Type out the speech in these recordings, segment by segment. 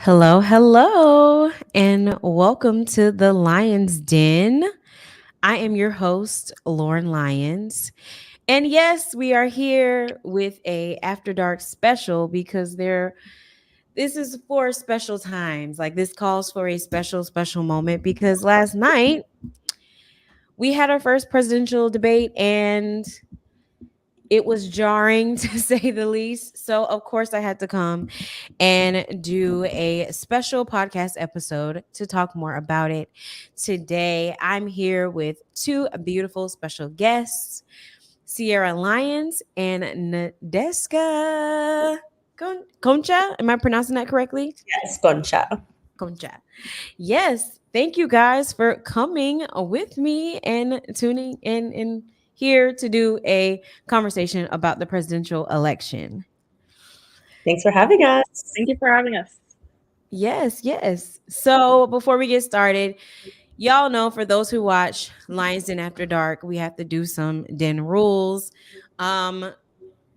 Hello, hello, and welcome to the Lion's Den. I am your host, Loren Lyons. And yes, we are here with a After Dark special because this is for special times. Like this calls for a special moment because last night we had our first presidential debate and it was jarring to say the least. So, of course, I had to come and do a special podcast episode to talk more about it. Today, I'm here with two beautiful special guests, Sierra Lyons and Nadeska Concha. Am I pronouncing that correctly? Yes, Concha. Concha. Yes. Thank you guys for coming with me and tuning in and here to do a conversation about the presidential election. Thanks for having us. Thank you for having us. Yes, yes. So before we get started, y'all know for those who watch Lions Den After Dark, we have to do some den rules. But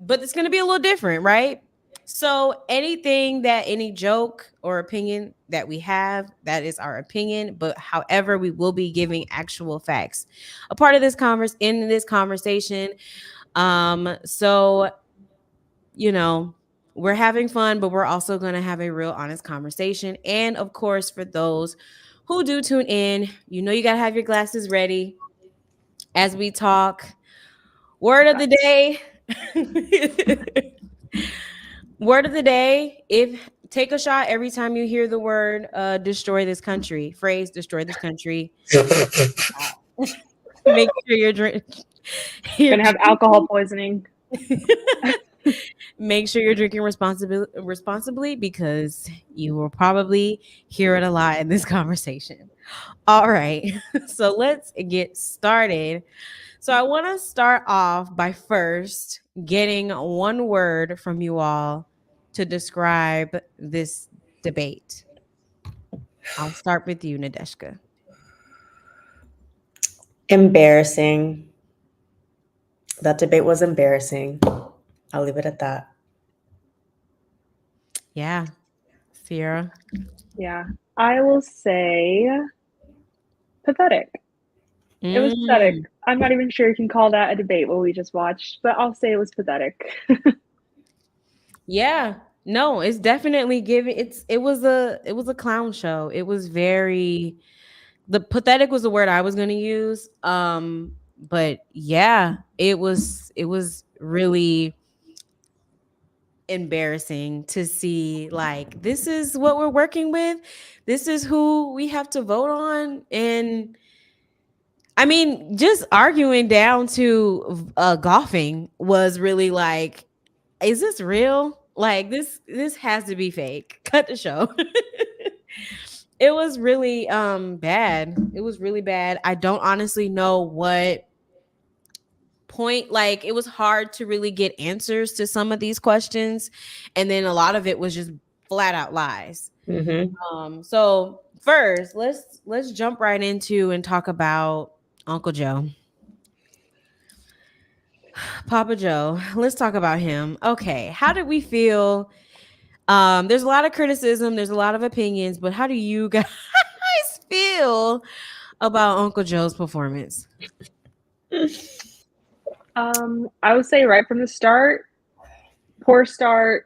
it's gonna be a little different, right? So any joke or opinion that we have, that is our opinion. But however, we will be giving actual facts. A part of this in this conversation. So you know, we're having fun, but we're also going to have a real honest conversation. And of course, for those who do tune in, you got to have your glasses ready as we talk. Word of the day. Word of the day. If take a shot every time you hear the word destroy this country, phrase destroy this country. Make sure you're drinking. You're gonna have alcohol poisoning. Make sure you're drinking responsibly because you will probably hear it a lot in this conversation. All right. So let's get started. So I want to start off by first getting one word from you all to describe this debate. I'll start with you, Nadeska. Embarrassing. That debate was embarrassing. I'll leave it at that. Yeah. Sierra. Yeah. I will say pathetic. It was pathetic. I'm not even sure you can call that a debate what we just watched, but I'll say it was pathetic. Yeah. No, it's definitely giving it was a clown show. It was very the pathetic was the word I was going to use. But yeah, it was really embarrassing to see like this is what we're working with. This is who we have to vote on, and I mean, just arguing down to golfing was really like, is this real? Like this has to be fake. Cut the show. It was really bad. It was really bad. I don't honestly know what point, like it was hard to really get answers to some of these questions, and then a lot of it was just flat out lies. So first, let's jump right into and talk about Uncle Joe. Papa Joe, let's talk about him. Okay, how did we feel? There's a lot of criticism, there's a lot of opinions, but how do you guys feel about Uncle Joe's performance? I would say right from the start, poor start.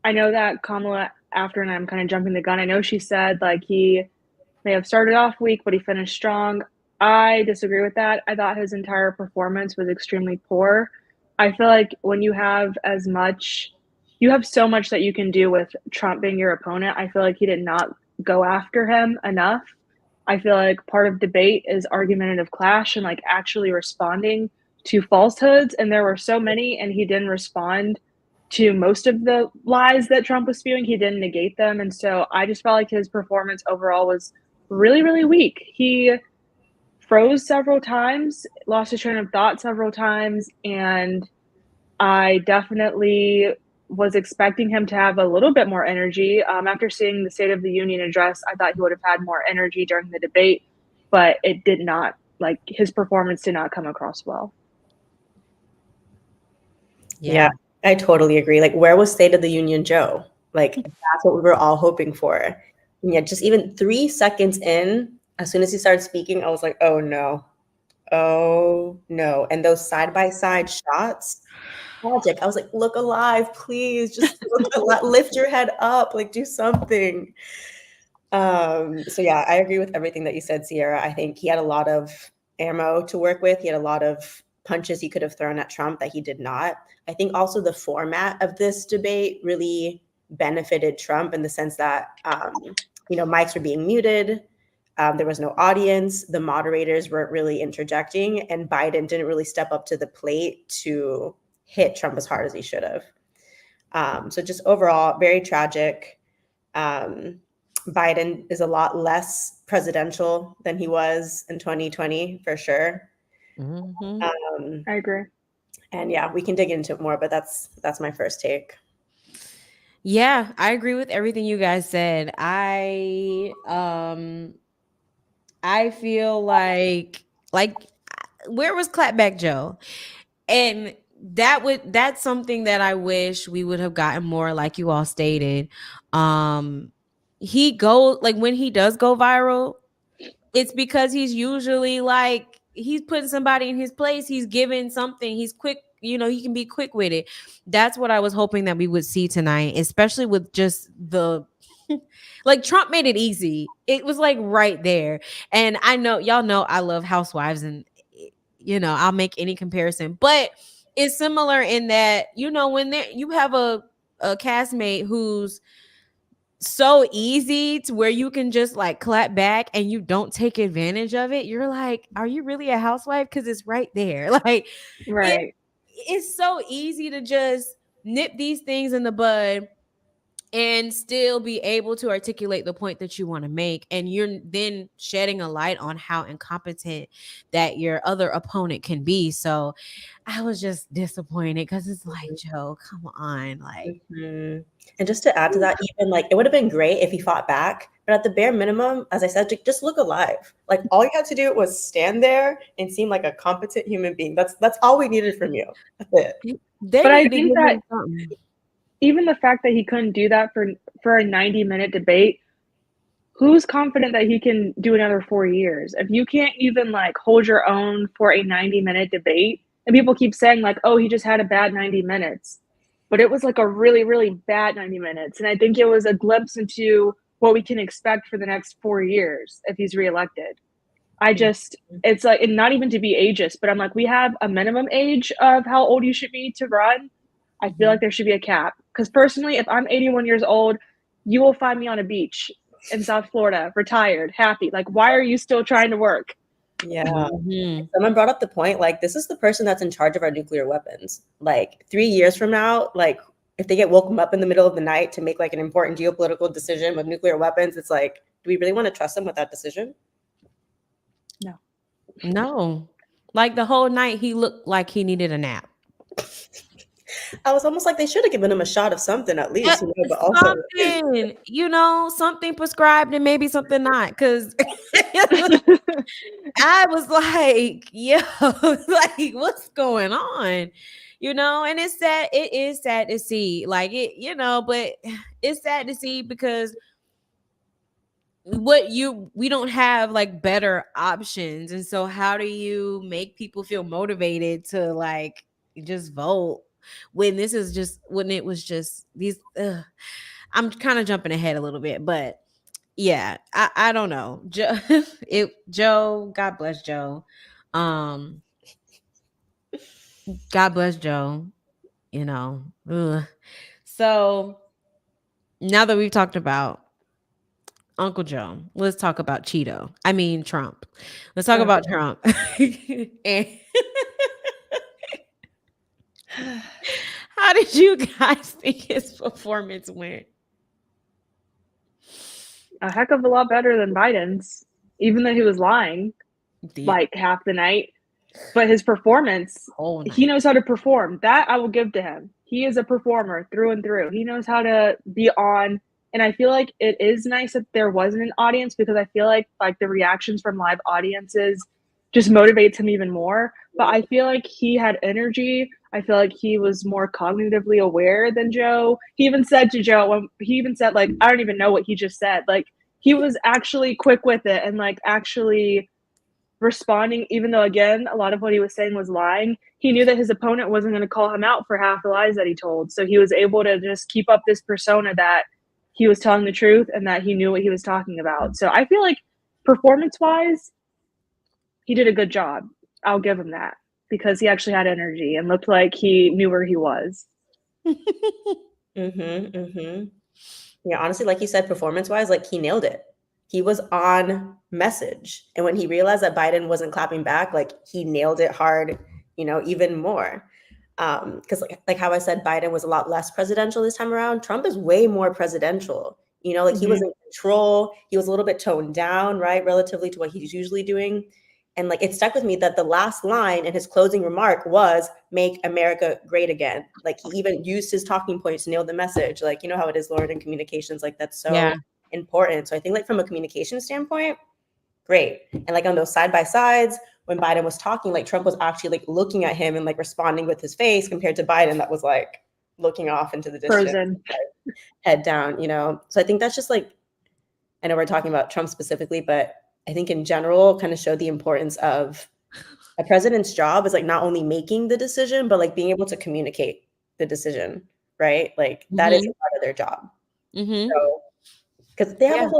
I know that Kamala, after, and I'm kind of jumping the gun, I know she said like he may have started off weak, but he finished strong. I disagree with that. I thought his entire performance was extremely poor. I feel like when you have you have so much that you can do with Trump being your opponent. I feel like he did not go after him enough. I feel like part of debate is argumentative clash and like actually responding to falsehoods. And there were so many, and he didn't respond to most of the lies that Trump was spewing. He didn't negate them. And so I just felt like his performance overall was really, really weak. He froze several times, lost his train of thought several times, and I definitely was expecting him to have a little bit more energy. After seeing the State of the Union address, I thought he would have had more energy during the debate, but it did not. Like his performance did not come across well. Yeah, I totally agree. Like, where was State of the Union Joe? Like, that's what we were all hoping for. And yet, just even 3 seconds in, as soon as he started speaking, I was like, oh no. Oh no. And those side-by-side shots, magic. I was like, look alive, please. Just lift your head up, like do something. So yeah, I agree with everything that you said, Sierra. I think he had a lot of ammo to work with. He had a lot of punches he could have thrown at Trump that he did not. I think also the format of this debate really benefited Trump in the sense that, mics were being muted. There was no audience. The moderators weren't really interjecting, and Biden didn't really step up to the plate to hit Trump as hard as he should have. So just overall, very tragic. Biden is a lot less presidential than he was in 2020, for sure. I agree. And yeah, we can dig into it more, but that's my first take. Yeah, I agree with everything you guys said. I feel like where was Clapback Joe? And that's something that I wish we would have gotten more, like you all stated. He goes, like, when he does go viral, it's because he's usually like he's putting somebody in his place, he's giving something, he's quick, he can be quick with it. That's what I was hoping that we would see tonight, especially with just the like Trump made it easy. It was like right there. And I know y'all know I love Housewives, and I'll make any comparison, but it's similar in that, when you have a castmate who's so easy to where you can just like clap back and you don't take advantage of it, you're like, are you really a housewife? Because it's right there. Like, Right. it's so easy to just nip these things in the bud and still be able to articulate the point that you want to make. And you're then shedding a light on how incompetent that your other opponent can be. So I was just disappointed because it's like, Joe, come on. Like, And just to add to that, even like, it would have been great if he fought back, but at the bare minimum, as I said, just look alive. Like, all you had to do was stand there and seem like a competent human being. That's all we needed from you. That's it. But I think that even the fact that he couldn't do that for a 90-minute debate, who's confident that he can do another 4 years? If you can't even like hold your own for a 90-minute debate, and people keep saying like, oh, he just had a bad 90 minutes, but it was like a really, really bad 90 minutes. And I think it was a glimpse into what we can expect for the next 4 years if he's reelected. It's like, and not even to be ageist, but I'm like, we have a minimum age of how old you should be to run. I feel like there should be a cap. Because personally, if I'm 81 years old, you will find me on a beach in South Florida, retired, happy. Like, why are you still trying to work? Yeah. Someone brought up the point, like, this is the person that's in charge of our nuclear weapons. Like, 3 years from now, like, if they get woken up in the middle of the night to make like an important geopolitical decision with nuclear weapons, it's like, do we really want to trust them with that decision? No. Like, the whole night he looked like he needed a nap. I was almost like they should have given him a shot of something at least, but also something prescribed and maybe something not, because I was like, yo, like, what's going on? And it's sad. It is sad to see, like, it, but it's sad to see because we don't have like better options. And so how do you make people feel motivated to like just vote when it was just these I'm kind of jumping ahead a little bit, but yeah, I don't know. Joe, God bless Joe. God bless Joe, So now that we've talked about Uncle Joe, let's talk about Trump. Let's talk about Trump. And how did you guys think his performance went? A heck of a lot better than Biden's, even though he was lying like half the night. But his performance, he knows how to perform. That I will give to him. He is a performer through and through. He knows how to be on. And I feel like it is nice that there wasn't an audience, because I feel like the reactions from live audiences just motivates him even more. But I feel like he had energy. I feel like he was more cognitively aware than Joe. He even said to Joe, like, I don't even know what he just said. Like, he was actually quick with it and like actually responding, even though again, a lot of what he was saying was lying. He knew that his opponent wasn't going to call him out for half the lies that he told. So he was able to just keep up this persona that he was telling the truth and that he knew what he was talking about. So I feel like performance-wise, he did a good job. I'll give him that because he actually had energy and looked like he knew where he was. Yeah, honestly, like you said, performance-wise, like he nailed it. He was on message. And when he realized that Biden wasn't clapping back, like he nailed it hard, even more. Because like how I said, Biden was a lot less presidential this time around. Trump is way more presidential. Like he was in control. He was a little bit toned down, right, relatively to what he's usually doing. And like it stuck with me that the last line in his closing remark was "Make America Great Again." Like he even used his talking points to nail the message. Like how it is, Lauren, in communications. Like that's so important. So I think like from a communication standpoint, great. And like on those side by sides, when Biden was talking, like Trump was actually like looking at him and like responding with his face compared to Biden that was like looking off into the distance, like, head down. So I think that's just like, I know we're talking about Trump specifically, but I think in general kind of showed the importance of a president's job is like not only making the decision, but like being able to communicate the decision, right? Like that is a part of their job. So, because they have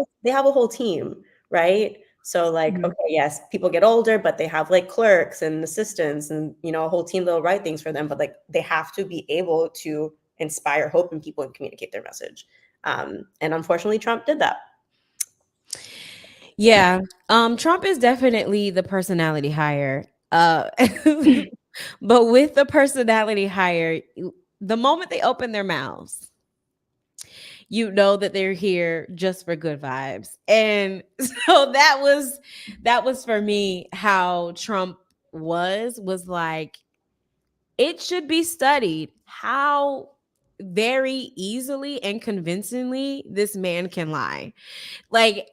a whole team, right? So like, okay, yes, people get older, but they have like clerks and assistants and a whole team that'll write things for them. But like they have to be able to inspire hope in people and communicate their message. And unfortunately, Trump did that. Yeah. Trump is definitely the personality hire. But with the personality hire, the moment they open their mouths, you know that they're here just for good vibes. And so that was for me how Trump was like, it should be studied how very easily and convincingly this man can lie. Like,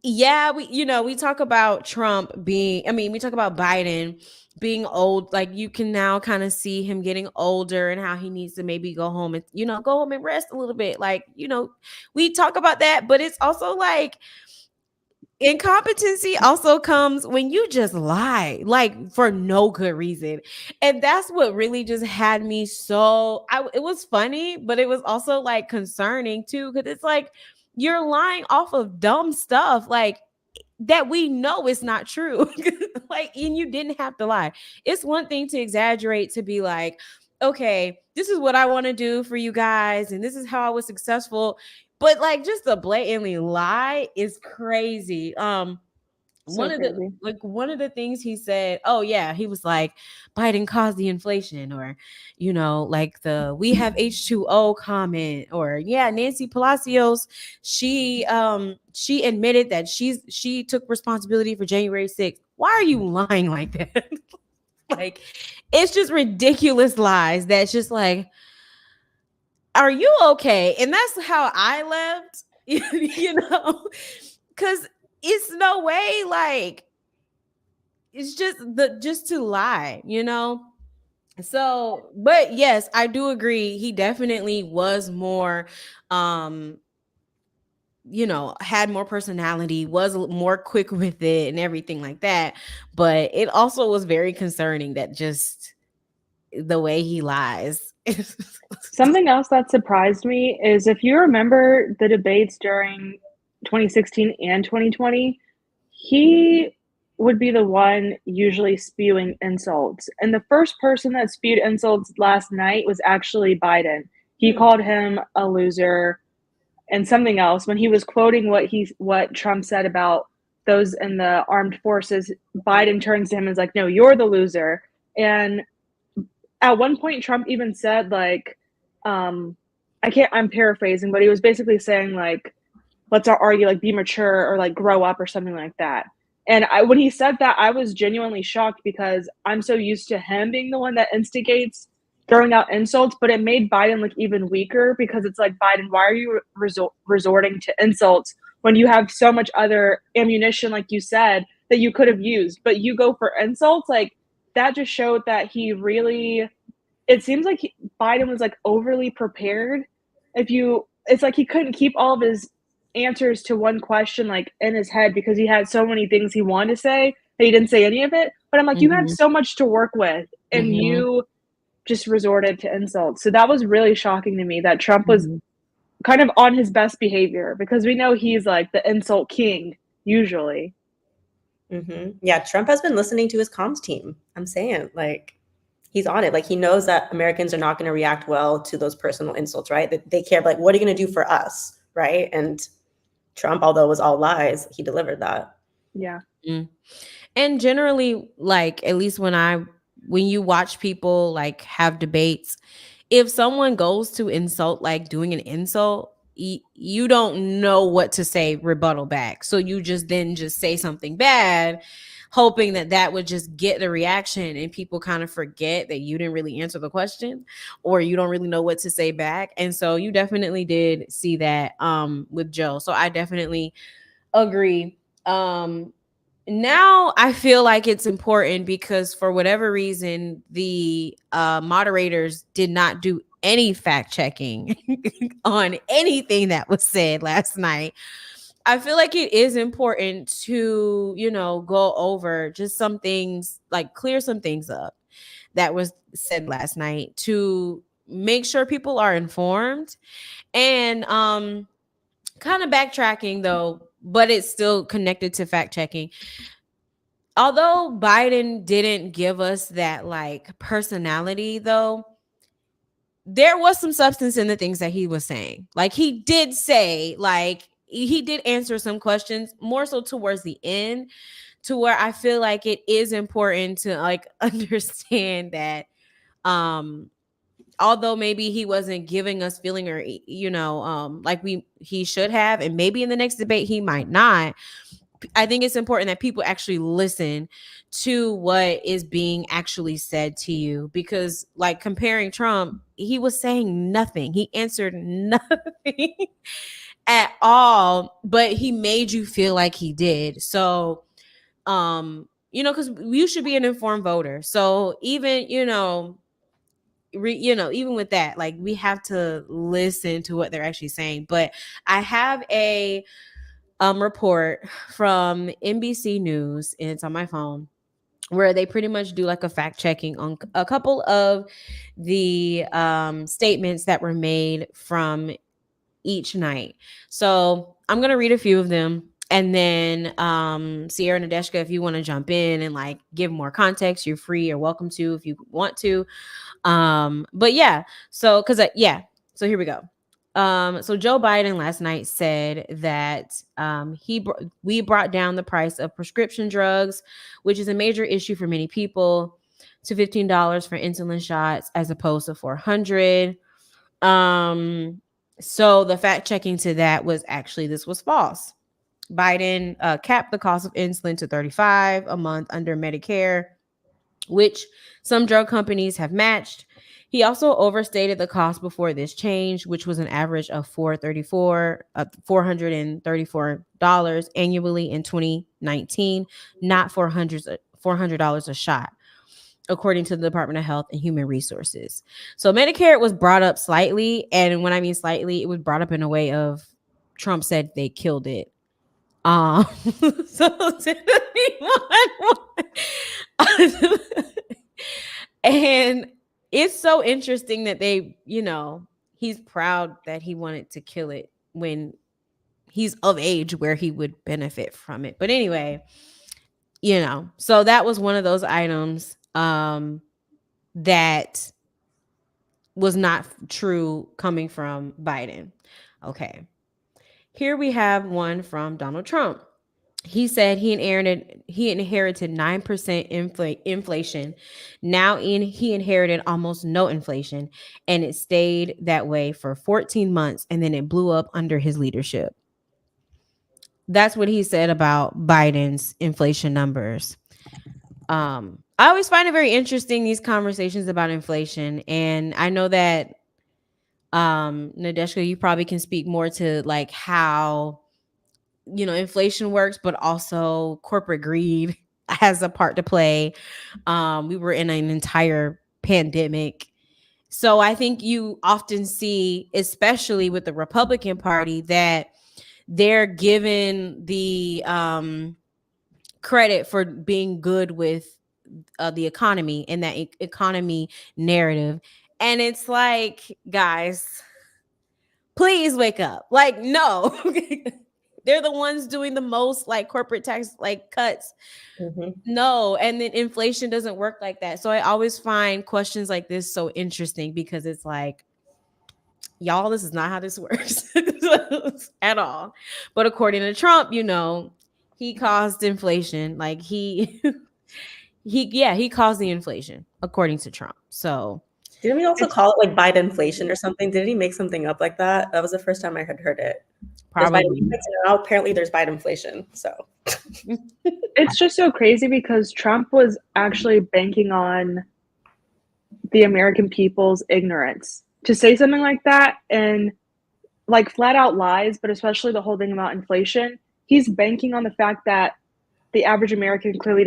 yeah, we talk about we talk about Biden being old. Like you can now kind of see him getting older and how he needs to maybe go home and, go home and rest a little bit. Like, we talk about that, but it's also like incompetency also comes when you just lie, like for no good reason. And that's what really just had me it was funny, but it was also like concerning too, because it's like, you're lying off of dumb stuff like that we know is not true. Like, and you didn't have to lie. It's one thing to exaggerate, to be like, okay, this is what I want to do for you guys and this is how I was successful, but like just to blatantly lie is crazy. One of the things he said, oh yeah, he was like, Biden caused the inflation, or like the "we have H2O" comment, or Nancy Palacios, she admitted that she took responsibility for January 6th. Why are you lying like that? Like, it's just ridiculous lies that's just like, are you okay? And that's how I left. Because it's no way, like, it's just to lie, So, but yes, I do agree. He definitely was more, had more personality, was more quick with it and everything like that. But it also was very concerning that just the way he lies. Something else that surprised me is, if you remember the debates during 2016 and 2020, he would be the one usually spewing insults. And the first person that spewed insults last night was actually Biden. He called him a loser and something else when he was quoting what Trump said about those in the armed forces. Biden turns to him and is like, "No, you're the loser." And at one point, Trump even said, like, I'm paraphrasing, but he was basically saying, like, let's argue, like, be mature or like grow up or something like that. And when he said that, I was genuinely shocked because I'm so used to him being the one that instigates throwing out insults, but it made Biden look even weaker because it's like, Biden, why are you resorting to insults when you have so much other ammunition, like you said, that you could have used, but you go for insults. Like, that just showed that he really, it seems like Biden was like overly prepared. It's like he couldn't keep all of his answers to one question like in his head because he had so many things he wanted to say that he didn't say any of it. But I'm like, you had Mhm. so much to work with, and Mhm. you just resorted to insults. So that was really shocking to me that Trump was Mhm. kind of on his best behavior because we know he's like the insult king usually. Yeah, Trump has been listening to his comms team. I'm saying, like, he's on it. Like, he knows that Americans are not going to react well to those personal insults, right? That they care, like, what are you going to do for us, right? And Trump, although it was all lies, he delivered that. Yeah. Mm. And generally, like, at least when you watch people like have debates, if someone goes to insult, like doing an insult, you don't know what to say rebuttal back, so you just say something bad, hoping that that would just get the reaction, and people kind of forget that you didn't really answer the question, or you don't really know what to say back. And so you definitely did see that with Joe, so I definitely agree. Now I feel like it's important because for whatever reason, the moderators did not do any fact checking on anything that was said last night. I feel like it is important to, go over just some things, like clear some things up that was said last night to make sure people are informed. And kind of backtracking though, but it's still connected to fact checking. Although Biden didn't give us that like personality though, there was some substance in the things that he was saying. Like he did say, like he did answer some questions more so towards the end, to where I feel like it is important to like understand that um although maybe he wasn't giving us feeling, or like he should have, and maybe in the next debate he might not. I think it's important that people actually listen to what is being actually said to you, because like comparing Trump, he was saying nothing. He answered nothing at all, but he made you feel like he did. So, cuz you should be an informed voter. So, even, even with that, like we have to listen to what they're actually saying. But I have a report from NBC News, and it's on my phone, where they pretty much do like a fact checking on a couple of the statements that were made from each night. So I'm gonna read a few of them, and then Sierra and Nadeska, if you want to jump in and like give more context, you're free or welcome to if you want to. But yeah, so so here we go. So Joe Biden last night said that we brought down the price of prescription drugs, which is a major issue for many people, to $15 for insulin shots as opposed to 400. So the fact checking to that was actually this was false. Biden capped the cost of insulin to 35 a month under Medicare, which some drug companies have matched. He also overstated the cost before this change, which was an average of $434 annually in 2019, not $400 a shot, according to the Department of Health and Human Resources. So Medicare was brought up slightly, and when I mean slightly, it was brought up in a way of Trump said they killed it. So and it's so interesting that he's proud that he wanted to kill it when he's of age where he would benefit from it. But anyway, so that was one of those items that was not true coming from Biden. Okay. Here we have one from Donald Trump. He said he inherited 9% inflation. Now he inherited almost no inflation, and it stayed that way for 14 months, and then it blew up under his leadership. That's what he said about Biden's inflation numbers. I always find it very interesting, these conversations about inflation, and I know that Nadeska, you probably can speak more to like how inflation works, but also corporate greed has a part to play. We were in an entire pandemic. So I think you often see, especially with the Republican Party, that they're given the credit for being good with the economy and that economy narrative. And it's like, guys, please wake up. Like, no. They're the ones doing the most like corporate tax like cuts. No, and then inflation doesn't work like that. So I always find questions like this so interesting because it's like, y'all, this is not how this works at all. But according to Trump, he caused inflation. Like he caused the inflation according to Trump. So didn't we also call it like Biden inflation or something? Did he make something up like that? That was the first time I had heard it. There's Biden probably. inflation, and now apparently there's Biden inflation. So It's just so crazy because Trump was actually banking on the American people's ignorance to say something like that, and like flat out lies, but especially the whole thing about inflation. He's banking on the fact that the average American clearly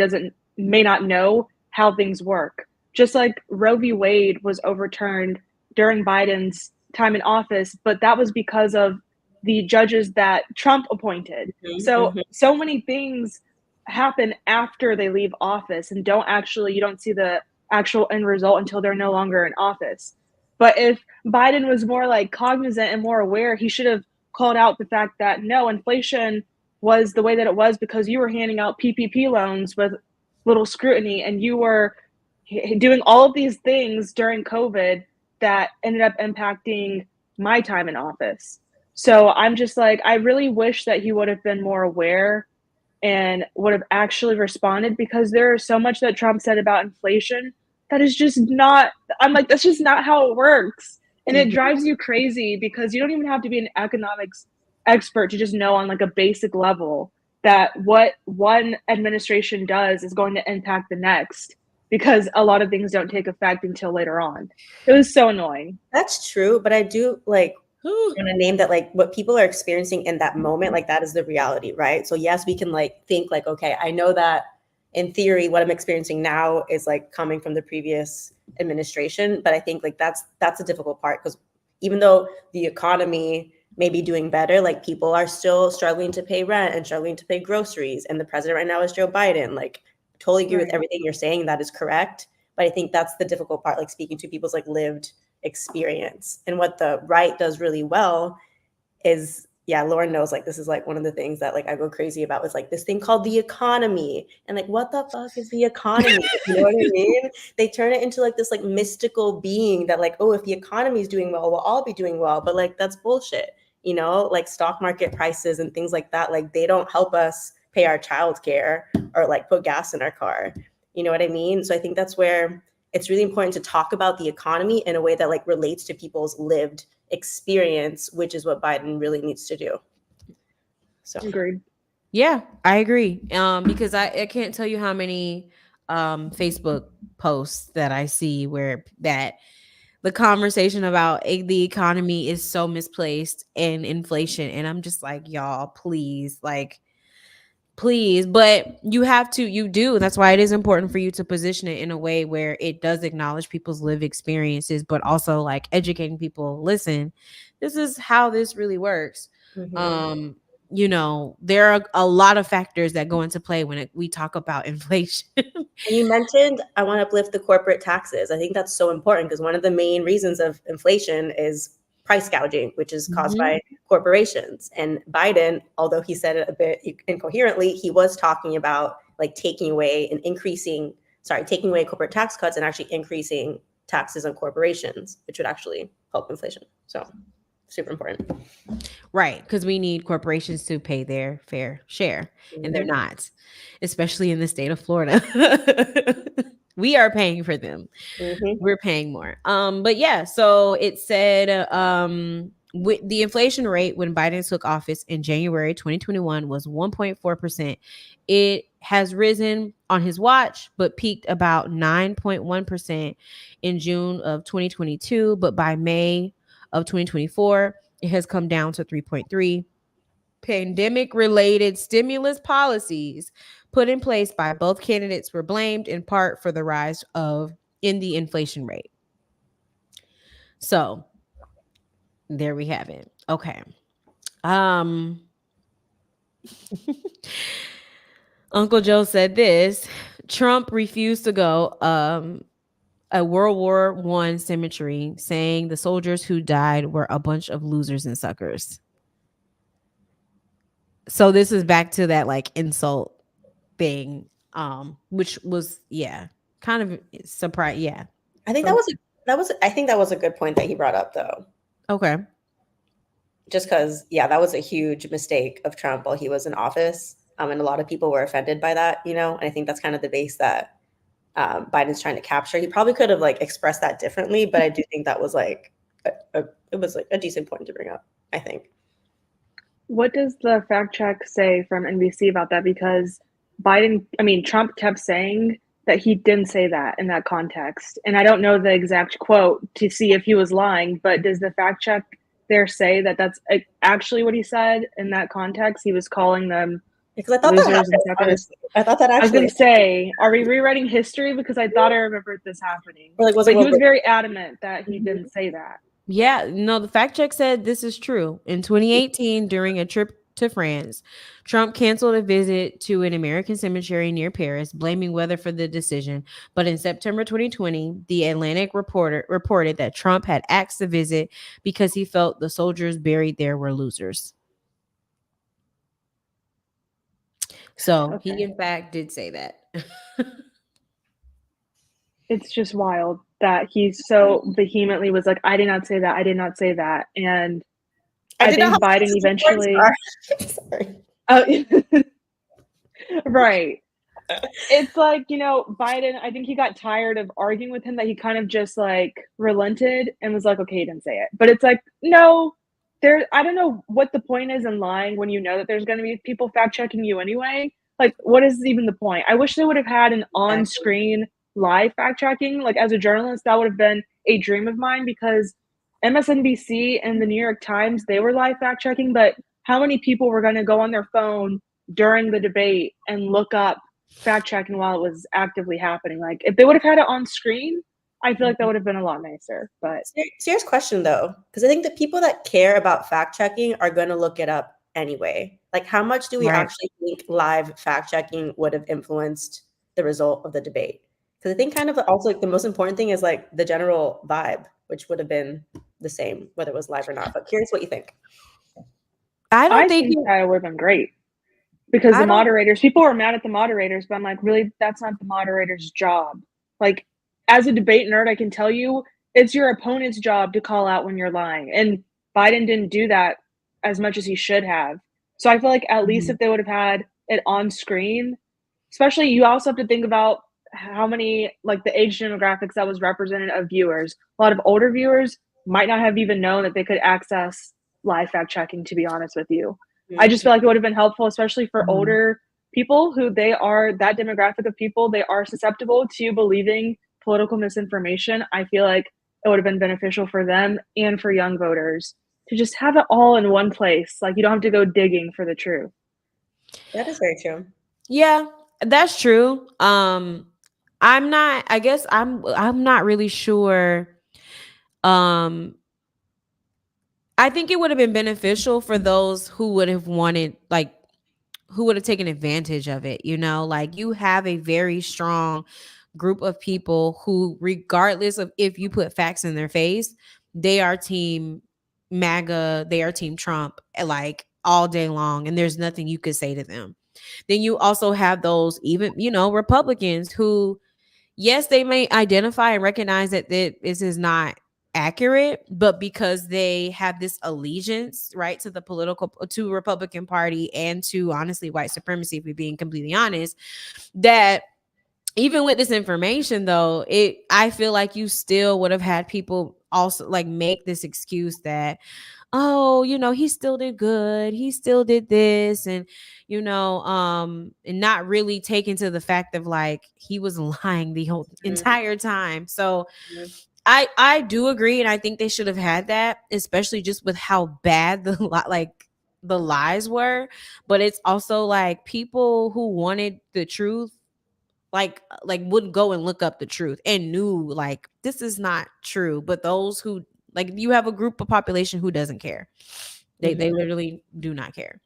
may not know how things work. Just like Roe v. Wade was overturned during Biden's time in office, but that was because of the judges that Trump appointed. So many things happen after they leave office and you don't see the actual end result until they're no longer in office. But if Biden was more like cognizant and more aware, he should have called out the fact that no, inflation was the way that it was because you were handing out PPP loans with little scrutiny and you were doing all of these things during COVID that ended up impacting my time in office. So I'm just like, I really wish that he would have been more aware and would have actually responded, because there is so much that Trump said about inflation that is just not, I'm like, that's just not how it works. And it drives you crazy because you don't even have to be an economics expert to just know on like a basic level that what one administration does is going to impact the next, because a lot of things don't take effect until later on. It was so annoying. That's true, but I do like want to name that like what people are experiencing in that moment, like that is the reality, right? So yes, we can like think like, okay, I know that in theory what I'm experiencing now is like coming from the previous administration, but I think like that's a difficult part, because even though the economy may be doing better, like people are still struggling to pay rent and struggling to pay groceries, and the president right now is Joe Biden. Like totally agree with everything you're saying, that is correct, but I think that's the difficult part, like speaking to people's like lived experience. And what the right does really well is, yeah, Loren knows, like this is like one of the things that like I go crazy about, is like this thing called the economy, and like what the fuck is the economy? You know what I mean? They turn it into like this like mystical being that like, oh, if the economy is doing well, we'll all be doing well, but like that's bullshit. Like stock market prices and things like that, like they don't help us pay our childcare or like put gas in our car. You know what I mean? So I think that's where it's really important to talk about the economy in a way that like relates to people's lived experience, which is what Biden really needs to do. So agreed. Yeah, I agree. Because I can't tell you how many Facebook posts that I see where that the conversation about the economy is so misplaced and inflation, and I'm just like, y'all, please, like, please. But you do. That's why it is important for you to position it in a way where it does acknowledge people's lived experiences, but also like educating people. Listen, this is how this really works. There are a lot of factors that go into play when we talk about inflation. And you mentioned, I want to uplift the corporate taxes. I think that's so important because one of the main reasons of inflation is price gouging, which is caused by corporations. And Biden, although he said it a bit incoherently, he was talking about like taking away corporate tax cuts and actually increasing taxes on corporations, which would actually help inflation. So super important. Right, because we need corporations to pay their fair share, and they're not, especially in the state of Florida. We are paying for them. We're paying more. But yeah, so it said with the inflation rate when Biden took office in January 2021 was 1.4%. It has risen on his watch, but peaked about 9.1% in June of 2022. But by May of 2024, it has come down to 3.3. Pandemic-related stimulus policies put in place by both candidates were blamed in part for the rise of in the inflation rate. So there we have it. Okay. Um Uncle Joe said this. Trump refused to go a World War I cemetery, saying the soldiers who died were a bunch of losers and suckers. So this is back to that like insult thing, which was kind of surprise. Yeah. I think I think that was a good point that he brought up though. Okay. Just because, that was a huge mistake of Trump while he was in office. And a lot of people were offended by that, and I think that's kind of the base that Biden's trying to capture. He probably could have like expressed that differently, but I do think that was like it was like a decent point to bring up, I think. What does the fact check say from NBC about that? Because Trump kept saying that he didn't say that in that context. And I don't know the exact quote to see if he was lying, but does the fact check there say that that's actually what he said in that context? He was calling them Because I thought losers that happened, and suckers. honestly. I thought that I was actually. going to say, are we rewriting history? Because I thought I remembered this happening. Or like, but he was very adamant that he didn't say that. Yeah, no, the fact check said this is true. In 2018, during a trip to France, Trump canceled a visit to an American cemetery near Paris, blaming weather for the decision. But in September 2020, the Atlantic reported that Trump had axed the visit because he felt the soldiers buried there were losers. So he, in fact, did say that. It's just wild that he so vehemently was like, I did not say that. I did not say that. And I think Biden eventually. Sorry. Right. It's like, Biden, I think he got tired of arguing with him, that he kind of just like relented and was like, okay, he didn't say it. But it's like, no, I don't know what the point is in lying when you know that there's going to be people fact checking you anyway. Like, what is even the point? I wish they would have had an on screen live fact checking. Like, as a journalist, that would have been a dream of mine, because MSNBC and the New York Times, they were live fact checking, but how many people were going to go on their phone during the debate and look up fact checking while it was actively happening? Like, if they would have had it on screen, I feel like that would have been a lot nicer. But serious question though, because I think the people that care about fact checking are going to look it up anyway. Like, how much do we actually think live fact checking would have influenced the result of the debate? Because I think kind of also like the most important thing is like the general vibe, which would have been the same whether it was live or not. But curious what you think. I think that would have been great, because the moderators, people were mad at the moderators, but I'm like, really, that's not the moderator's job. Like, as a debate nerd, I can tell you it's your opponent's job to call out when you're lying. And Biden didn't do that as much as he should have. So I feel like at least if they would have had it on screen, especially, you also have to think about how many, like the age demographics that was represented of viewers. A lot of older viewers might not have even known that they could access live fact checking, to be honest with you. I just feel like it would have been helpful, especially for older people who they are that demographic of people. They are susceptible to believing political misinformation. I feel like it would have been beneficial for them and for young voters to just have it all in one place. Like, you don't have to go digging for the truth. That is very true. Yeah, that's true. I'm not really sure. I think it would have been beneficial for those who would have wanted, like, who would have taken advantage of it. Like, you have a very strong group of people who, regardless of if you put facts in their face, they are team MAGA, they are team Trump, like all day long, and there's nothing you could say to them. Then you also have those, even, Republicans who, yes, they may identify and recognize that this is not accurate, but because they have this allegiance, right, to Republican Party and to, honestly, white supremacy, if we're being completely honest, that even with this information, though, I feel like you still would have had people also like make this excuse that, oh, he still did good, he still did this, and and not really take into the fact of like he was lying the whole entire time. So I do agree, and I think they should have had that, especially just with how bad the like the lies were, but it's also like people who wanted the truth like would go and look up the truth and knew like this is not true. But those who like you have a group of population who doesn't care. They Mhm. literally do not care.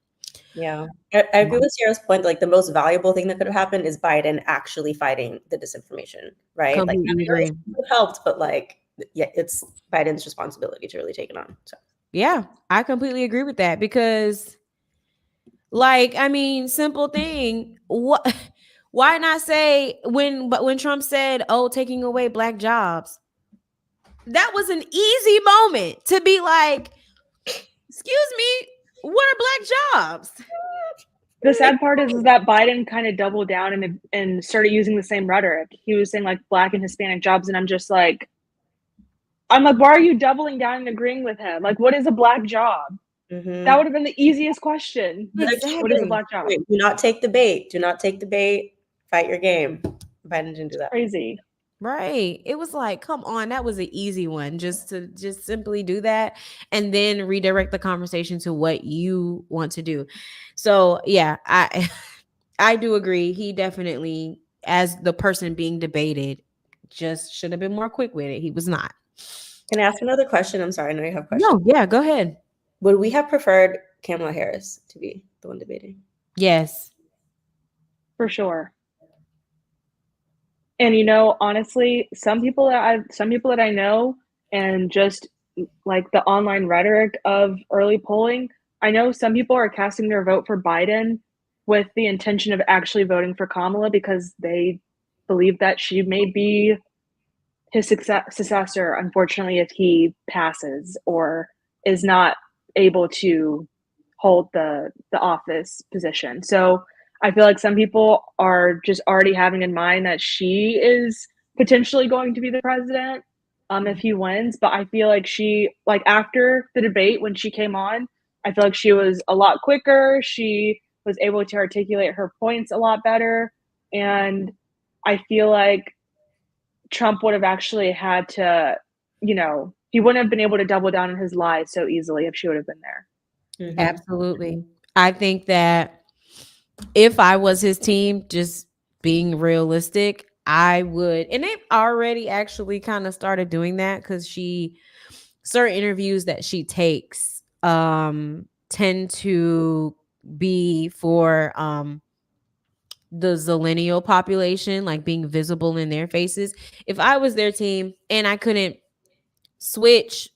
Yeah. I agree with Sierra's point. Like the most valuable thing that could have happened is Biden actually fighting the disinformation, right? Like Completely everyone else agree. could have helped, but like, yeah, it's Biden's responsibility to really take it on. So Yeah, I completely agree with that because like I mean, simple thing. What why not say when Trump said, "Oh, taking away black jobs." That was an easy moment to be like, "Excuse me, what are black jobs?" The sad part is that Biden kind of doubled down and started using the same rhetoric. He was saying like black and Hispanic jobs, and I'm like, why are you doubling down and agreeing with him? Like, what is a black job? That would mhm. have been the easiest question. Another key What is a Exactly. black job? point, do not take the bait. Do not take the bait. Fight your game. Biden didn't do that. Crazy. Right. It was like, come on, that was an easy one just to just simply do that and then redirect the conversation to what you want to do. So, yeah, I I do agree. He definitely as the person being debated just should have been more quick with it. He was not. Can I ask another question? I'm sorry, I know you have questions. No, yeah, go ahead. Would we have preferred Kamala Harris to be the one debating? Yes. For sure. And honestly, some people that I know and just like the online rhetoric of early polling, I know some people are casting their vote for Biden with the intention of actually voting for Kamala because they believe that she may be his successor, unfortunately, if he passes or is not able to hold the office position. So I feel like some people are just already having in mind that she is potentially going to be the president if he wins. But I feel like like after the debate when she came on, I feel like she was a lot quicker. She was able to articulate her points a lot better. And I feel like Trump would have actually had to, he wouldn't have been able to double down on his lies so easily if she would have been there. Absolutely. I think that if I was his team, just being realistic, I would, and they've already actually kind of started doing that because certain interviews that she takes tend to be for the zillennial population, like being visible in their faces. If I was their team and I couldn't switch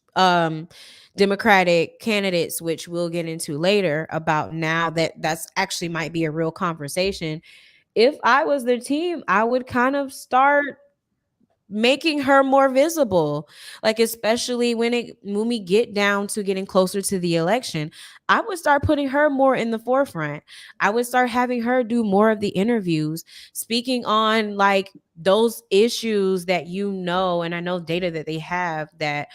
Democratic candidates, which we'll get into later about now that's actually might be a real conversation. If I was their team, I would kind of start making her more visible, like especially when we get down to getting closer to the election. I would start putting her more in the forefront. I would start having her do more of the interviews, speaking on like those issues that and I know data that they have that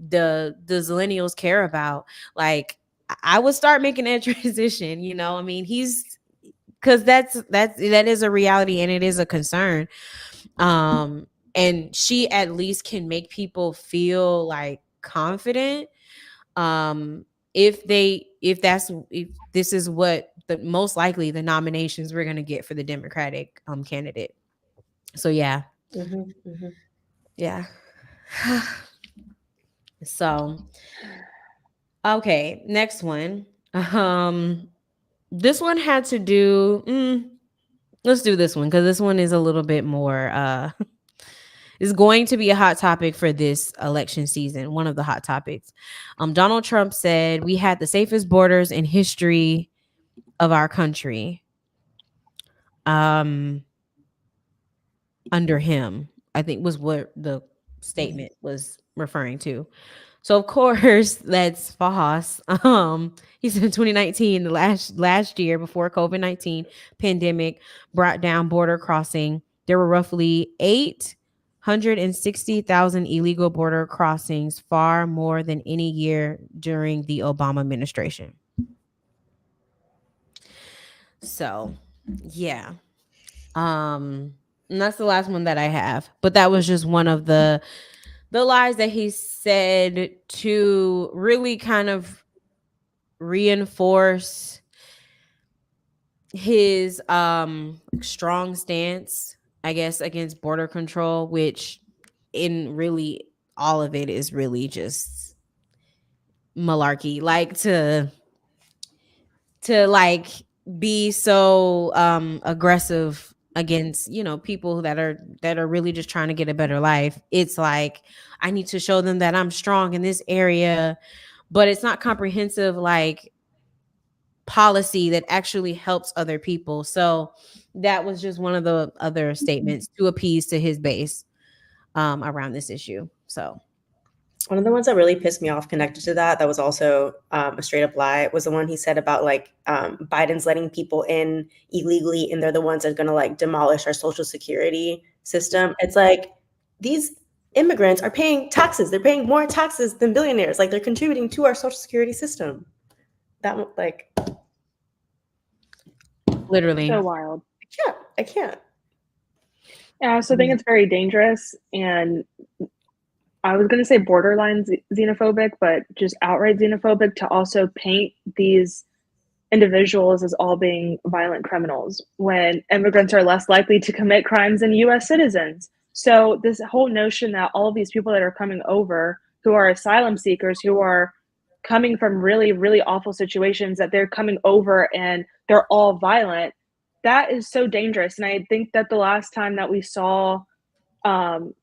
the zillennials care about. Like I would start making that transition, I mean, he's because that is a reality and it is a concern. um and she at least can make people feel like confident. um if this is what the most likely the nominations we're going to get for the Democratic candidate. So yeah. Mhm, mhm. Yeah. So okay, next one. This one had to do let's do this one because this one is a little bit more is going to be a hot topic for this election season. One of the hot topics. Donald Trump said we had the safest borders in history of our country. Um, Under him, I think was what the statement was referring to. So of course that's false. He said in 2019, the last year before COVID-19 pandemic brought down border crossing, there were roughly 860,000 illegal border crossings, far more than any year during the Obama administration. So, yeah. And that's the last one that I have. But that was just one of the lies that he said to really kind of reinforce his strong stance, I guess, against border control, which in really all of it is really just malarkey. Like to like be so aggressive against, you know, people that are really just trying to get a better life. It's like I need to show them that I'm strong in this area, but it's not comprehensive like policy that actually helps other people. So that was just one of the other statements to appease to his base around this issue. So One of the ones that really pissed me off connected to that, that was also a straight up lie, was the one he said about like Biden's letting people in illegally and they're the ones that are going to like demolish our social security system. It's like these immigrants are paying taxes. They're paying more taxes than billionaires. Like they're contributing to our social security system. That like literally, So wild. I can't. Yeah, I also think it's very dangerous, and I was going to say borderline xenophobic, but just outright xenophobic to also paint these individuals as all being violent criminals when immigrants are less likely to commit crimes than US citizens. So, this whole notion that all of these people that are coming over who are asylum seekers, who are coming from really, really awful situations, that they're coming over and they're all violent, that is so dangerous. And I think that the last time that we saw um,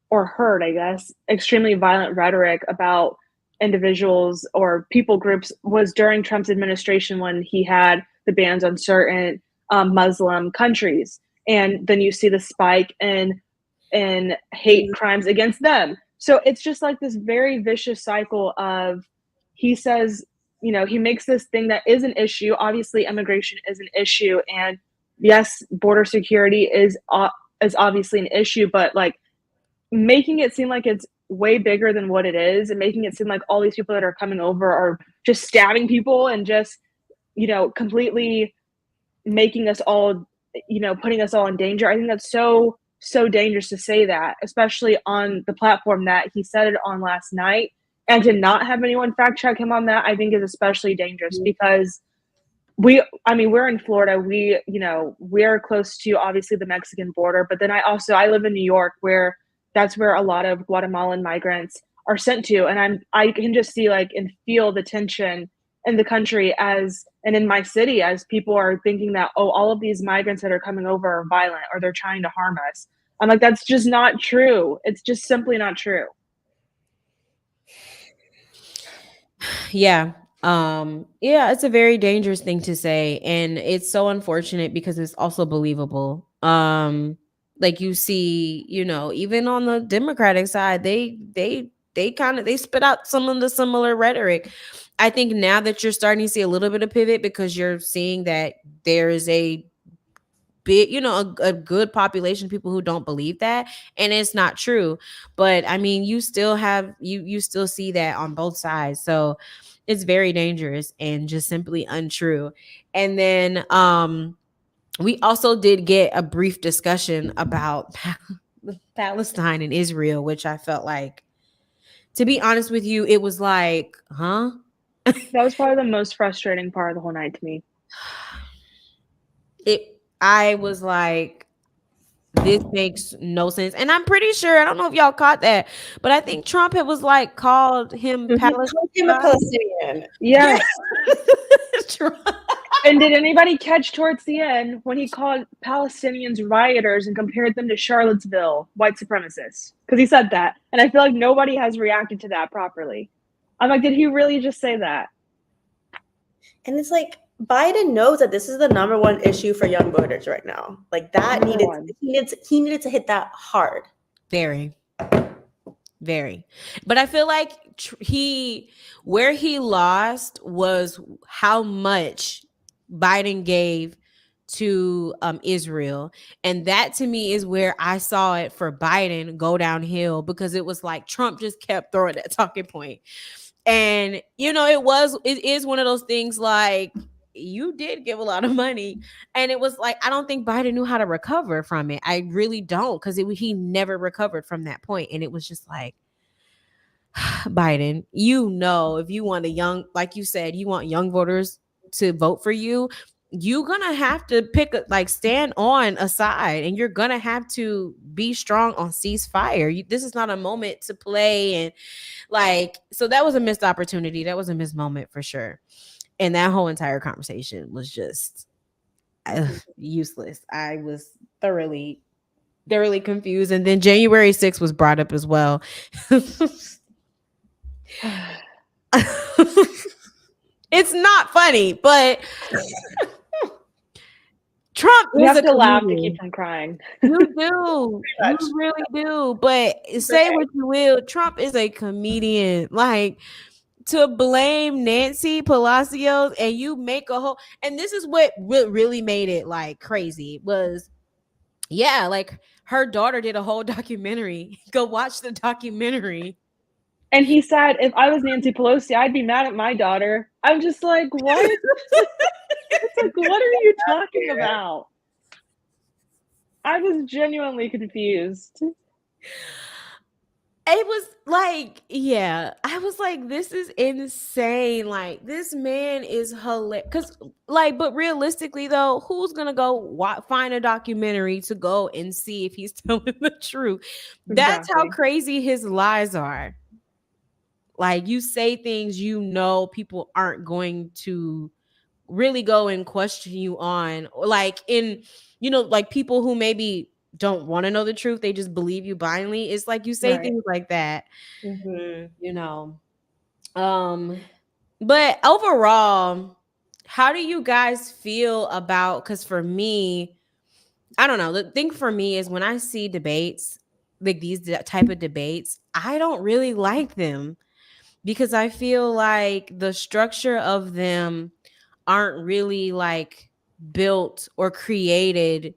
or heard, I guess, extremely violent rhetoric about individuals or people groups was during Trump's administration when he had the bans on certain Muslim countries, and then you see the spike in hate crimes against them. So it's just like this very vicious cycle of he says, you know, he makes this thing that is an issue. Obviously, immigration is an issue, and yes, border security is obviously an issue, but like making it seem like it's way bigger than what it is and making it seem like all these people that are coming over are just stabbing people and just, you know, completely making us all, you know, putting us all in danger. I think that's so dangerous to say that, especially on the platform that he said it on last night. And to not have anyone fact check him on that, I think is especially dangerous because I mean, we're in Florida. You know, we're close to obviously the Mexican border, but then I live in New York where that's where a lot of Guatemalan migrants are sent to. And I can just see like and feel the tension in the country and in my city as people are thinking that, oh, all of these migrants that are coming over are violent or they're trying to harm us. I'm like, that's just not true. It's just simply not true. yeah. Yeah, it's a very dangerous thing to say, and it's so unfortunate because it's also believable. Like you see, you know, even on the Democratic side, they kind of they spit out some of the similar rhetoric. I think now that you're starting to see a little bit of pivot because you're seeing that there is a big, you know, a good population of people who don't believe that, and it's not true. But I mean, you still have you still see that on both sides. So it's very dangerous and just simply untrue. And then we also did get a brief discussion about Palestine and Israel, which I felt like, to be honest with you, it was like, huh? That was probably the most frustrating part of the whole night to me. I was like, this makes no sense. And I'm pretty sure, I don't know if y'all caught that, but I think Trump had was like called him Call him a Palestine. Palestinian. Yes. Trump. And did anybody catch towards the end when he called Palestinians rioters and compared them to Charlottesville white supremacists? Because he said that. And I feel like nobody has reacted to that properly. I'm like, did he really just say that? And it's like Biden knows that this is the number one issue for young voters right now. Like that he needed to hit that hard. Very, very. But I feel like where he lost was how much Biden gave to Israel. And that to me is where I saw it for Biden go downhill, because it was like Trump just kept throwing that talking point. And you know, it is one of those things like, you did give a lot of money, and it was like, I don't think Biden knew how to recover from it. I really don't, because he never recovered from that point. And it was just like, Biden, if you want a young, like you said, you want young voters to vote for you, you're gonna have to stand on a side, and you're gonna have to be strong on ceasefire. This is not a moment to play, and so that was a missed opportunity. That was a missed moment for sure. And that whole entire conversation was just useless. I was thoroughly confused. And then January 6th was brought up as well. It's not funny, but Trump You is have a to laugh to comedian. keep from crying. You do. You really do. But say what you will, Trump is a comedian. Like, to blame Nancy Palacios and you make a whole, and this is what really made it like crazy was, yeah, like her daughter did a whole documentary. Go watch the documentary. And he said, if I was Nancy Pelosi, I'd be mad at my daughter. I'm just like, what? It's like, what are you talking about? I was genuinely confused. It was like, yeah, I was like, this is insane. Like, this man is hilarious. Because, but realistically, though, who's going to go find a documentary to go and see if he's telling the truth? That's how crazy his lies are. Like, you say things people aren't going to really go and question you on. Like, people who maybe don't want to know the truth, they just believe you blindly. It's like you say things like that. But overall, how do you guys feel about, because for me, I don't know, the thing for me is when I see debates, like these type of debates, I don't really like them because I feel like the structure of them aren't really like built or created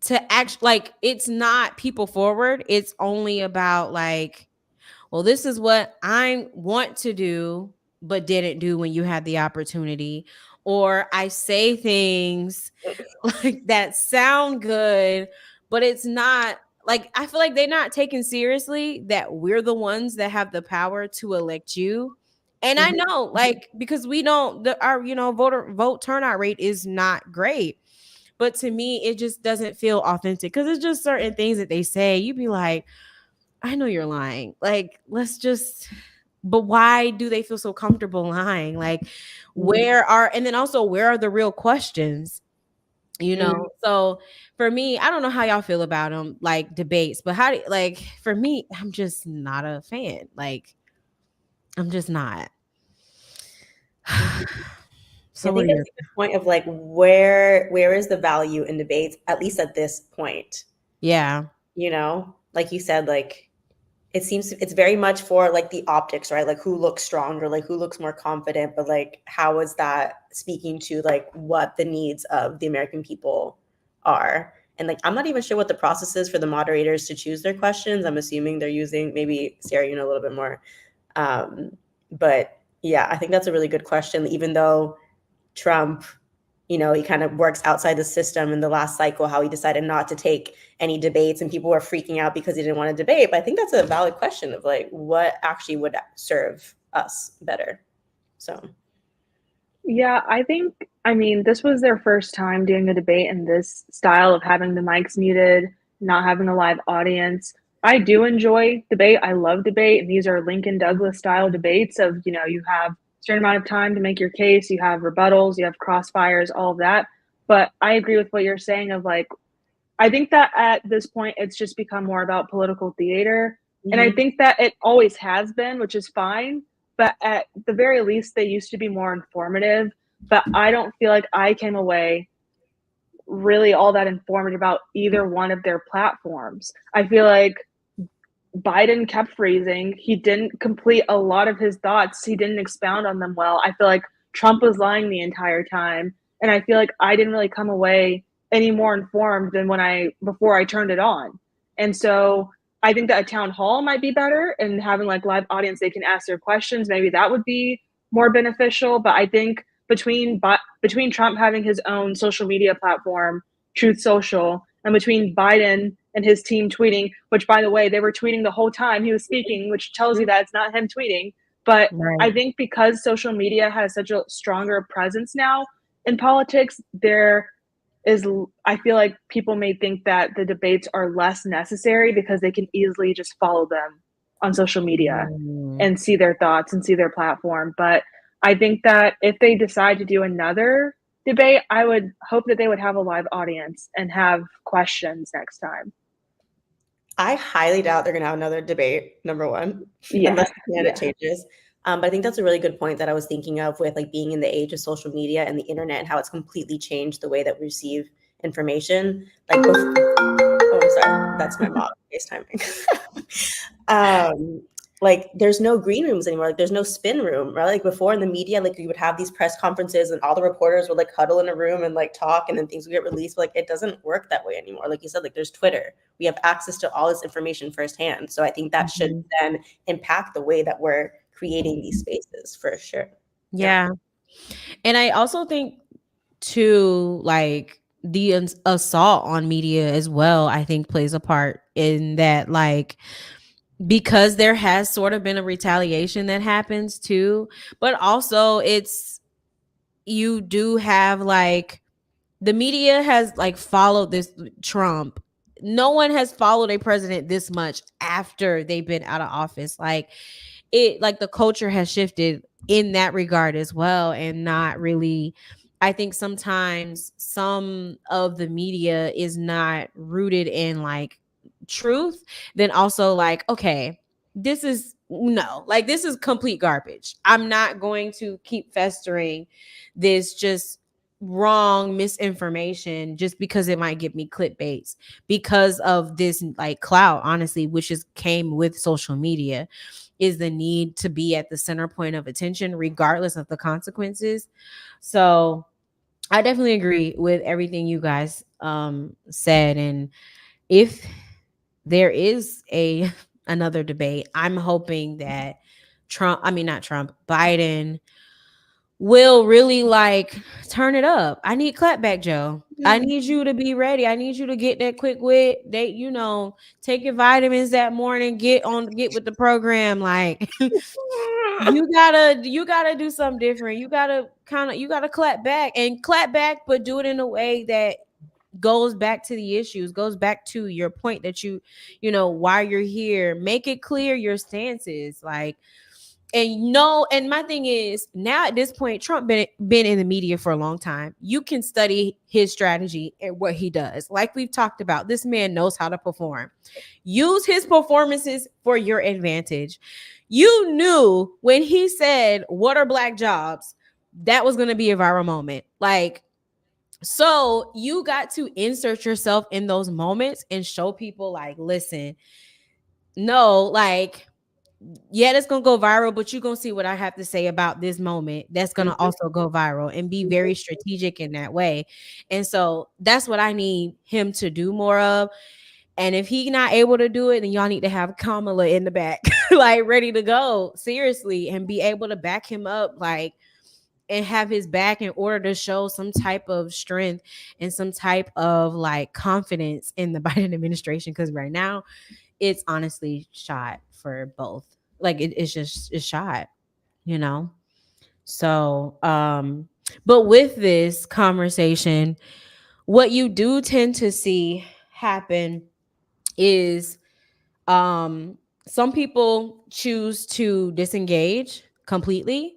to act, like it's not people forward. It's only about like, well, this is what I want to do but didn't do when you had the opportunity, or I say things like that sound good but it's not, like I feel like they're not taken seriously that we're the ones that have the power to elect you. And I know, like, because we don't, our vote turnout rate is not great, but to me it just doesn't feel authentic because it's just certain things that they say you'd be like, I know you're lying. Like, but why do they feel so comfortable lying? Like, and then also, where are the real questions? So for me, I don't know how y'all feel about them, like debates, but for me, I'm just not a fan. Like, I'm just not. So I think that's the point of like, where is the value in debates, at least at this point? Yeah. Like you said, like, it seems it's very much for like the optics, right? Like, who looks stronger, like who looks more confident, but like, how is that speaking to like what the needs of the American people are? And like, I'm not even sure what the process is for the moderators to choose their questions. I'm assuming they're using, maybe Sierra, a little bit more. But yeah, I think that's a really good question, even though Trump, he kind of works outside the system in the last cycle, how he decided not to take any debates and people were freaking out because he didn't want to debate. But I think that's a valid question of like, what actually would serve us better? So. Yeah, this was their first time doing a debate in this style of having the mics muted, not having a live audience. I do enjoy debate. I love debate. And these are Lincoln Douglas style debates of, you have a certain amount of time to make your case, you have rebuttals, you have crossfires, all of that. But I agree with what you're saying of like, I think that at this point, it's just become more about political theater. And I think that it always has been, which is fine. But at the very least, they used to be more informative. But I don't feel like I came away really all that informed about either one of their platforms. I feel like Biden kept freezing. He didn't complete a lot of his thoughts. He didn't expound on them well. I feel like Trump was lying the entire time. And I feel like I didn't really come away any more informed than before I turned it on. And so I think that a town hall might be better, and having like live audience, they can ask their questions. Maybe that would be more beneficial. But I think between Trump having his own social media platform, Truth Social, and between Biden and his team tweeting, which, by the way, they were tweeting the whole time he was speaking, which tells you that it's not him tweeting. But I think because social media has such a stronger presence now in politics, I feel like people may think that the debates are less necessary because they can easily just follow them on social media and see their thoughts and see their platform. But I think that if they decide to do another debate, I would hope that they would have a live audience and have questions next time. I highly doubt they're going to have another debate, number one, unless the candidate changes. But I think that's a really good point that I was thinking of with like being in the age of social media and the internet and how it's completely changed the way that we receive information. Like, oh, I'm sorry, that's my mom FaceTiming. Like there's no green rooms anymore. Like there's no spin room, right? Like before in the media, like you would have these press conferences and all the reporters would like huddle in a room and like talk and then things would get released. But like it doesn't work that way anymore. Like you said, like there's Twitter. We have access to all this information firsthand. So I think that should then impact the way that we're creating these spaces for sure. Yeah. And I also think too, like the assault on media as well, I think plays a part in that, like, because there has sort of been a retaliation that happens too, but also you do have like the media has like followed this Trump. No one has followed a president this much after they've been out of office. Like the culture has shifted in that regard as well, and not really. I think sometimes some of the media is not rooted in like truth, then also like, okay, this is complete garbage. I'm not going to keep festering this just wrong misinformation just because it might give me clickbaits because of this like clout, honestly, which is came with social media, is the need to be at the center point of attention regardless of the consequences. So I definitely agree with everything you guys said. And if there is another debate, I'm hoping that Biden will really like turn it up. I need clapback Joe. I need you to be ready. I need you to get that quick wit. Take your vitamins that morning, get with the program. Like you gotta do something different. You gotta clap back, but do it in a way that goes back to the issues, goes back to your point that why you're here. Make it clear your stances, like. And my thing is, now at this point, Trump been in the media for a long time. You can study his strategy and what he does. Like we've talked about, this man knows how to perform. Use his performances for your advantage. You knew when he said, "What are black jobs?" that was going to be a viral moment. Like, so you got to insert yourself in those moments and show people like, listen, no, like, yeah, that's gonna go viral, but you're gonna see what I have to say about this moment that's gonna also go viral, and be very strategic in that way. And so that's what I need him to do more of. And if he's not able to do it, then y'all need to have Kamala in the back, like ready to go, seriously, and be able to back him up, like, and have his back in order to show some type of strength and some type of like confidence in the Biden administration. Because right now, it's honestly shot for both. Like it's shot, So, but with this conversation, what you do tend to see happen is some people choose to disengage completely,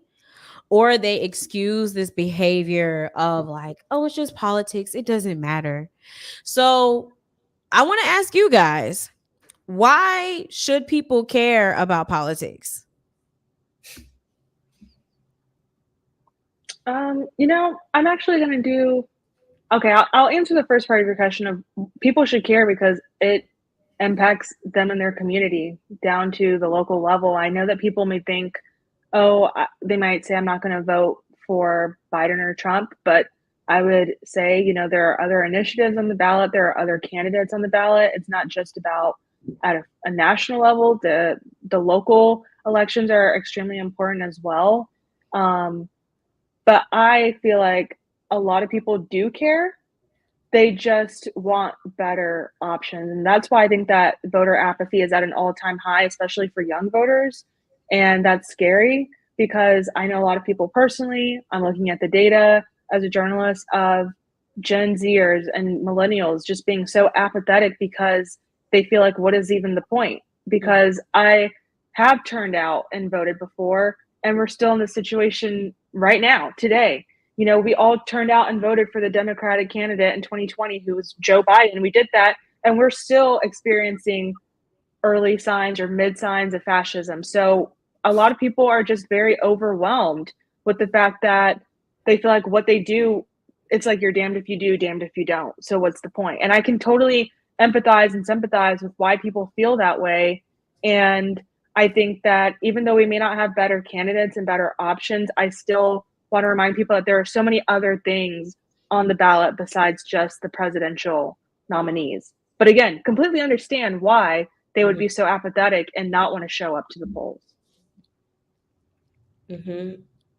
or they excuse this behavior of like, oh, it's just politics, it doesn't matter. So I want to ask you guys, why should people care about politics? I'm actually going to do, okay, I'll answer the first part of your question of people should care because it impacts them and their community down to the local level. I know that people may think, they might say, I'm not going to vote for Biden or Trump, but I would say, there are other initiatives on the ballot. There are other candidates on the ballot. It's not just about at a national level. The local elections are extremely important as well. But I feel like a lot of people do care. they just want better options. And that's why I think that voter apathy is at an all-time high, especially for young voters. And that's scary because I know a lot of people personally. I'm looking at the data as a journalist of Gen Zers and millennials just being so apathetic because they feel like, what is even the point? Because I have turned out and voted before, and we're still in this situation right now, today. You know, we all turned out and voted for the Democratic candidate in 2020, who was Joe Biden. We did that, and we're still experiencing early signs or mid signs of fascism. So a lot of people are just very overwhelmed with the fact that they feel like what they do, it's like you're damned if you do, damned if you don't. So what's the point? And I can totally empathize and sympathize with why people feel that way. And I think that even though we may not have better candidates and better options, I still want to remind people that there are so many other things on the ballot besides just the presidential nominees. But again, completely understand why they would be so apathetic and not want to show up to the polls.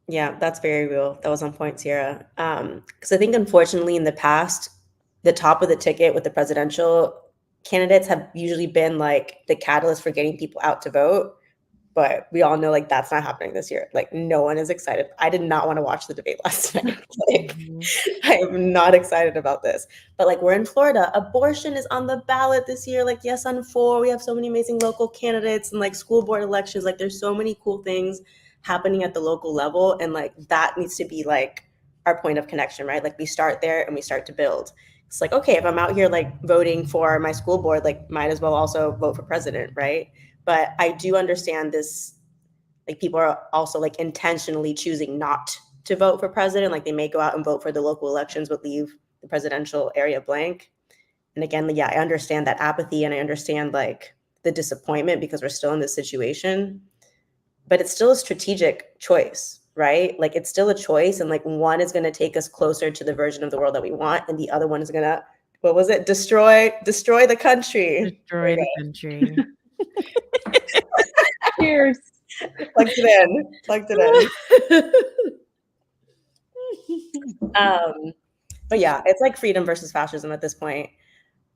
Yeah, that's very real. That was on point, Sierra. Because I think, unfortunately, in the past, the top of the ticket with the presidential candidates have usually been like the catalyst for getting people out to vote. But we all know like that's not happening this year. Like no one is excited. I did not want to watch the debate last night. Like I am not excited about this. But like we're in Florida, abortion is on the ballot this year. Like yes on 4. We have so many amazing local candidates and like school board elections. Like there's so many cool things happening at the local level, and like that needs to be like our point of connection, right? Like we start there and we start to build. It's like, okay, if I'm out here like voting for my school board, like might as well also vote for president, right? But I do understand this, like people are also like intentionally choosing not to vote for president. Like they may go out and vote for the local elections, but leave the presidential area blank. And again, yeah, I understand that apathy and I understand like the disappointment because we're still in this situation, but it's still a strategic choice, right? Like it's still a choice. And like one is going to take us closer to the version of the world that we want. And the other one is going to, what was it? Destroy the country. Destroy the country. Cheers. Plugged it in. But yeah, it's like freedom versus fascism at this point.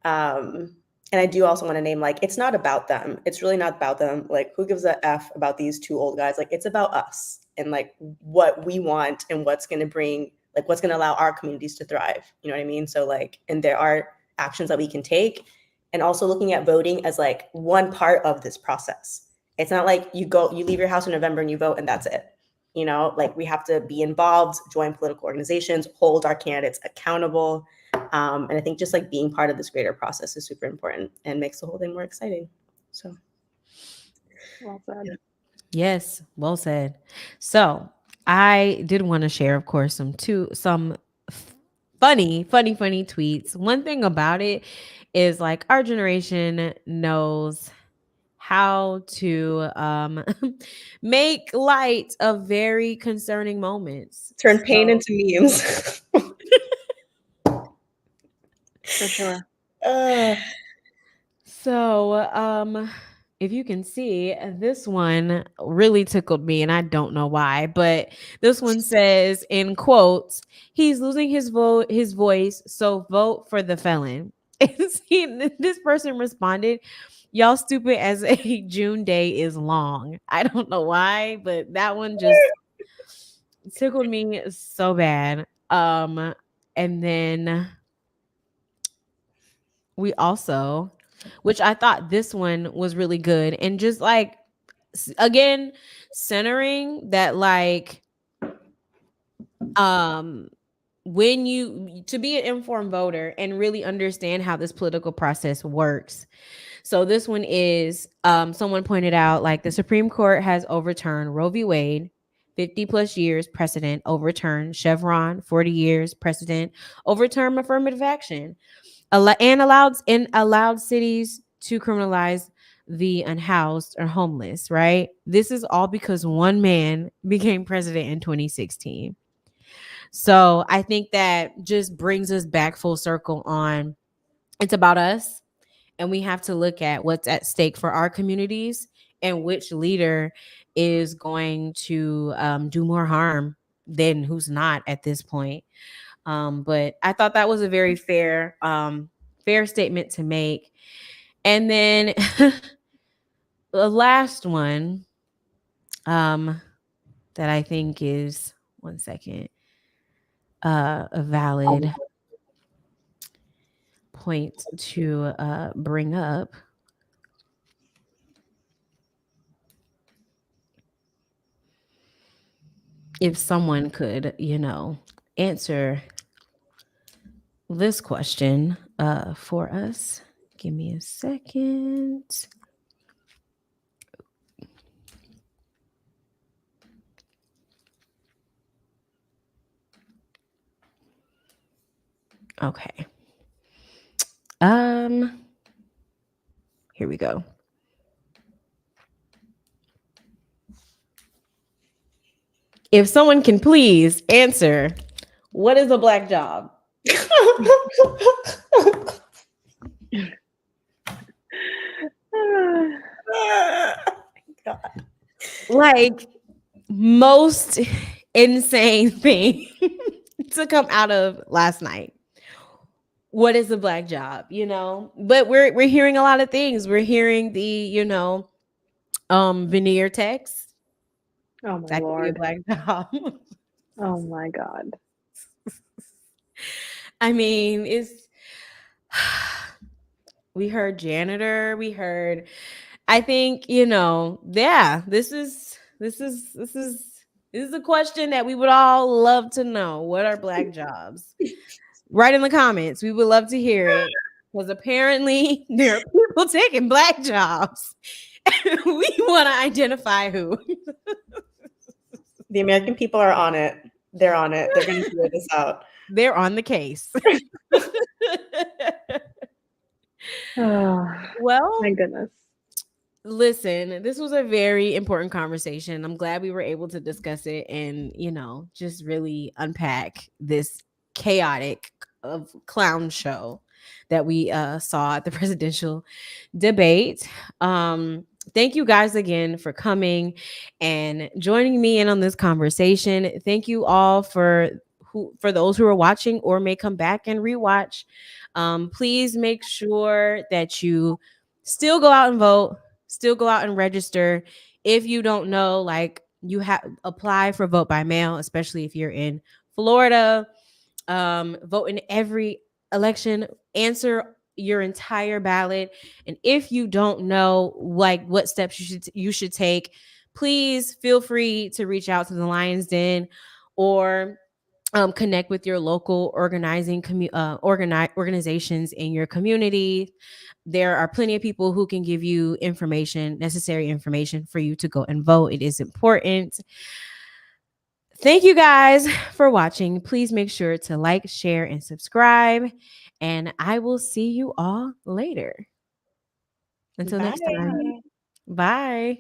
And I do also want to name like it's not about them. It's really not about them. Like who gives a F about these two old guys? Like it's about us and like what we want and what's going to bring, like what's going to allow our communities to thrive. You know what I mean? So like, and there are actions that we can take, and also looking at voting as like one part of this process. It's not like you leave your house in November and you vote and that's it. You know, like we have to be involved, join political organizations, hold our candidates accountable. And I think just like being part of this greater process is super important and makes the whole thing more exciting. So, well said. Yeah. Yes, well said. So I did want to share, of course, some funny tweets. One thing about it is like our generation knows how to make light of very concerning moments. Turn pain into memes. For sure. So if you can see, this one really tickled me, and I don't know why, but this one says in quotes, "He's losing his voice, so vote for the felon." This person responded, "Y'all stupid as a June day is long." I don't know why, but that one just tickled me so bad. And then we also, which I thought this one was really good, and just like again centering that like when you to be an informed voter and really understand how this political process works. So this one is someone pointed out like the Supreme Court has overturned Roe v. Wade, 50 plus years precedent, overturned Chevron, 40 years precedent, overturned affirmative action, and allowed cities to criminalize the unhoused or homeless, right? This is all because one man became president in 2016. So I think that just brings us back full circle on it's about us, and we have to look at what's at stake for our communities and which leader is going to do more harm than who's not at this point. But I thought that was a very fair statement to make. And then the last one that I think is, one second, a valid point to bring up. If someone could, answer this question for us. Give me a second. Okay. Here we go. If someone can please answer, what is a black job? God. Like, most insane thing to come out of last night. What is a black job? But we're hearing a lot of things. We're hearing the veneer text. Oh my That could be a Lord. black job. Oh my God. I mean, we heard janitor, we heard, I think, yeah, this is a question that we would all love to know. What are black jobs? Write in the comments. We would love to hear it, because apparently there are people taking black jobs. We want to identify who. The American people are on it. They're on it. They're going to figure this out. They're on the case. Oh, Well, my goodness. listen, this was a very important conversation. I'm glad we were able to discuss it and, just really unpack this chaotic of clown show that we saw at the presidential debate. Thank you guys again for coming and joining me in on this conversation. Thank you all for those who are watching or may come back and rewatch. Please make sure that you still go out and vote, still go out and register. If you don't know, like, you have apply for vote by mail, especially if you're in Florida. Vote in every election, answer your entire ballot. And if you don't know, like, what steps you should take, please feel free to reach out to the Lions Den, or connect with your local organizations in your community. There are plenty of people who can give you necessary information for you to go and vote. It is important. Thank you guys for watching. Please make sure to like, share, and subscribe. And I will see you all later. Until next time. Bye. Bye.